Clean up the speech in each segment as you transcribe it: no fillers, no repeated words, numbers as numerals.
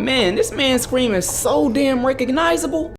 Man, this man's scream is so damn recognizable.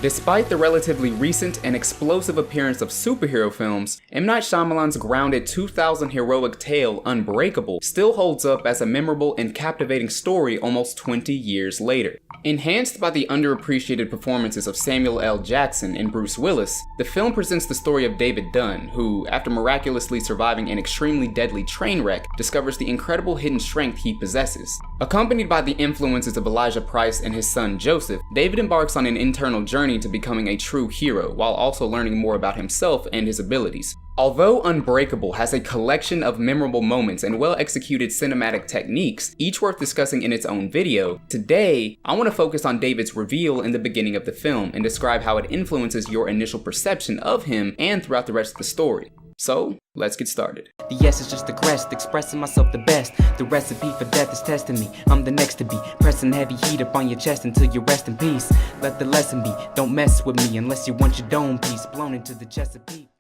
Despite the relatively recent and explosive appearance of superhero films, M. Night Shyamalan's grounded 2000 heroic tale, Unbreakable, still holds up as a memorable and captivating story almost 20 years later. Enhanced by the underappreciated performances of Samuel L. Jackson and Bruce Willis, the film presents the story of David Dunn, who, after miraculously surviving an extremely deadly train wreck, discovers the incredible hidden strength he possesses. Accompanied by the influences of Elijah Price and his son Joseph, David embarks on an internal journey to becoming a true hero, while also learning more about himself and his abilities. Although Unbreakable has a collection of memorable moments and well-executed cinematic techniques, each worth discussing in its own video, today, I want to focus on David's reveal in the beginning of the film and describe how it influences your initial perception of him and throughout the rest of the story. So, let's get started. The yes is just the crest, expressing myself the best. The recipe for death is testing me. I'm the next to be, pressing heavy heat up on your chest until you rest in peace. Let the lesson be, don't mess with me unless you want your dome piece blown into the Chesapeake.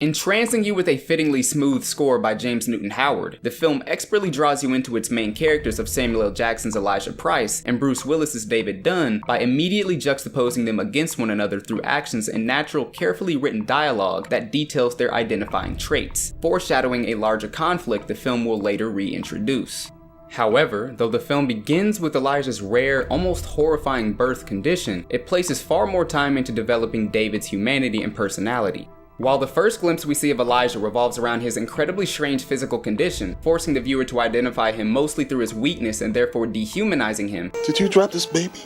Entrancing you with a fittingly smooth score by James Newton Howard, the film expertly draws you into its main characters of Samuel L. Jackson's Elijah Price and Bruce Willis's David Dunn by immediately juxtaposing them against one another through actions and natural, carefully written dialogue that details their identifying traits, foreshadowing a larger conflict the film will later reintroduce. However, though the film begins with Elijah's rare, almost horrifying birth condition, it places far more time into developing David's humanity and personality. While the first glimpse we see of Elijah revolves around his incredibly strange physical condition, forcing the viewer to identify him mostly through his weakness and therefore dehumanizing him. Did you drop this baby?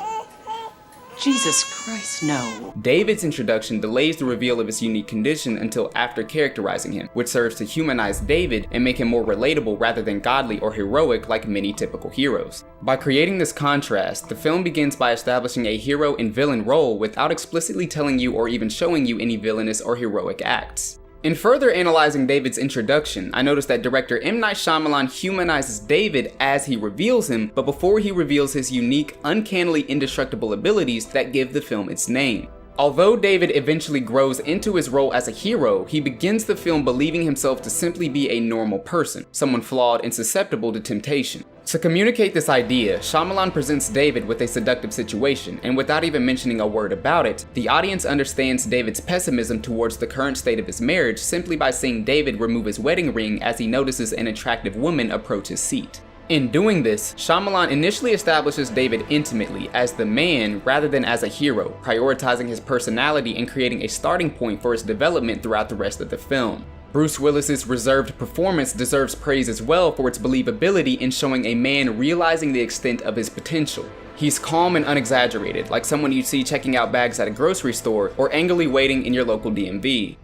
Jesus Christ, no. David's introduction delays the reveal of his unique condition until after characterizing him, which serves to humanize David and make him more relatable rather than godly or heroic like many typical heroes. By creating this contrast, the film begins by establishing a hero and villain role without explicitly telling you or even showing you any villainous or heroic acts. In further analyzing David's introduction, I noticed that director M. Night Shyamalan humanizes David as he reveals him, but before he reveals his unique, uncannily indestructible abilities that give the film its name. Although David eventually grows into his role as a hero, he begins the film believing himself to simply be a normal person, someone flawed and susceptible to temptation. To communicate this idea, Shyamalan presents David with a seductive situation, and without even mentioning a word about it, the audience understands David's pessimism towards the current state of his marriage simply by seeing David remove his wedding ring as he notices an attractive woman approach his seat. In doing this, Shyamalan initially establishes David intimately as the man rather than as a hero, prioritizing his personality and creating a starting point for his development throughout the rest of the film. Bruce Willis's reserved performance deserves praise as well for its believability in showing a man realizing the extent of his potential. He's calm and unexaggerated, like someone you'd see checking out bags at a grocery store or angrily waiting in your local DMV.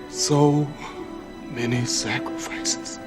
So many sacrifices.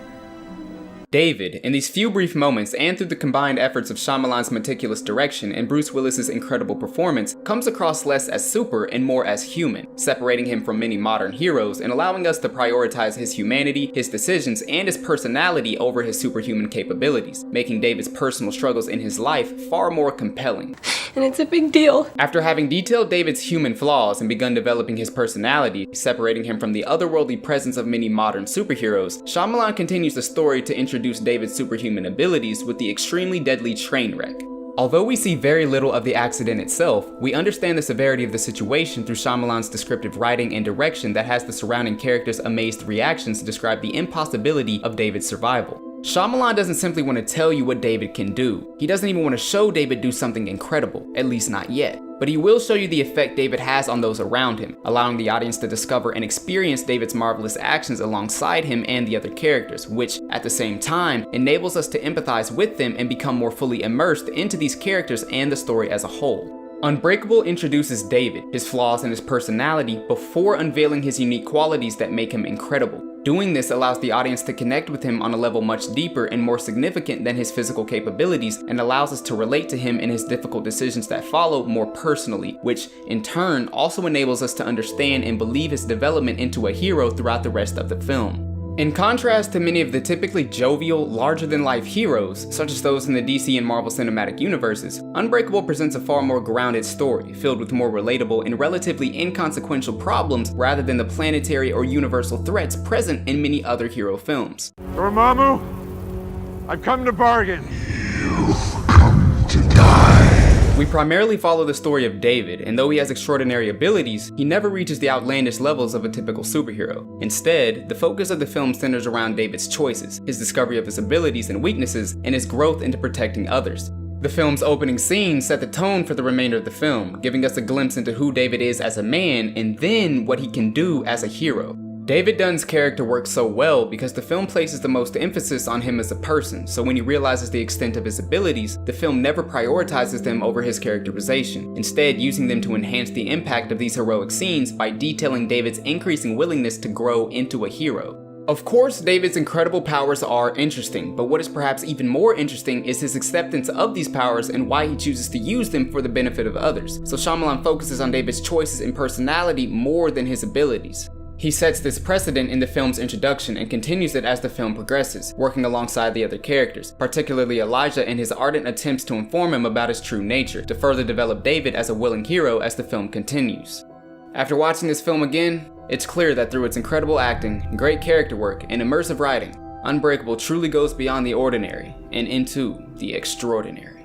David, in these few brief moments and through the combined efforts of Shyamalan's meticulous direction and Bruce Willis's incredible performance, comes across less as super and more as human, separating him from many modern heroes and allowing us to prioritize his humanity, his decisions, and his personality over his superhuman capabilities, making David's personal struggles in his life far more compelling. And it's a big deal. After having detailed David's human flaws and begun developing his personality, separating him from the otherworldly presence of many modern superheroes, Shyamalan continues the story to introduce David's superhuman abilities with the extremely deadly train wreck. Although we see very little of the accident itself, we understand the severity of the situation through Shyamalan's descriptive writing and direction that has the surrounding characters' amazed reactions to describe the impossibility of David's survival. Shyamalan doesn't simply want to tell you what David can do. He doesn't even want to show David do something incredible, at least not yet. But he will show you the effect David has on those around him, allowing the audience to discover and experience David's marvelous actions alongside him and the other characters, which, at the same time, enables us to empathize with them and become more fully immersed into these characters and the story as a whole. Unbreakable introduces David, his flaws and his personality before unveiling his unique qualities that make him incredible. Doing this allows the audience to connect with him on a level much deeper and more significant than his physical capabilities, and allows us to relate to him and his difficult decisions that follow more personally, which in turn also enables us to understand and believe his development into a hero throughout the rest of the film. In contrast to many of the typically jovial, larger-than-life heroes, such as those in the DC and Marvel cinematic universes, Unbreakable presents a far more grounded story, filled with more relatable and relatively inconsequential problems rather than the planetary or universal threats present in many other hero films. Dormammu, I've come to bargain. We primarily follow the story of David, and though he has extraordinary abilities, he never reaches the outlandish levels of a typical superhero. Instead, the focus of the film centers around David's choices, his discovery of his abilities and weaknesses, and his growth into protecting others. The film's opening scene set the tone for the remainder of the film, giving us a glimpse into who David is as a man, and then what he can do as a hero. David Dunn's character works so well because the film places the most emphasis on him as a person, so when he realizes the extent of his abilities, the film never prioritizes them over his characterization, instead using them to enhance the impact of these heroic scenes by detailing David's increasing willingness to grow into a hero. Of course, David's incredible powers are interesting, but what is perhaps even more interesting is his acceptance of these powers and why he chooses to use them for the benefit of others. So Shyamalan focuses on David's choices and personality more than his abilities. He sets this precedent in the film's introduction and continues it as the film progresses, working alongside the other characters, particularly Elijah and his ardent attempts to inform him about his true nature, to further develop David as a willing hero as the film continues. After watching this film again, it's clear that through its incredible acting, great character work, and immersive writing, Unbreakable truly goes beyond the ordinary and into the extraordinary.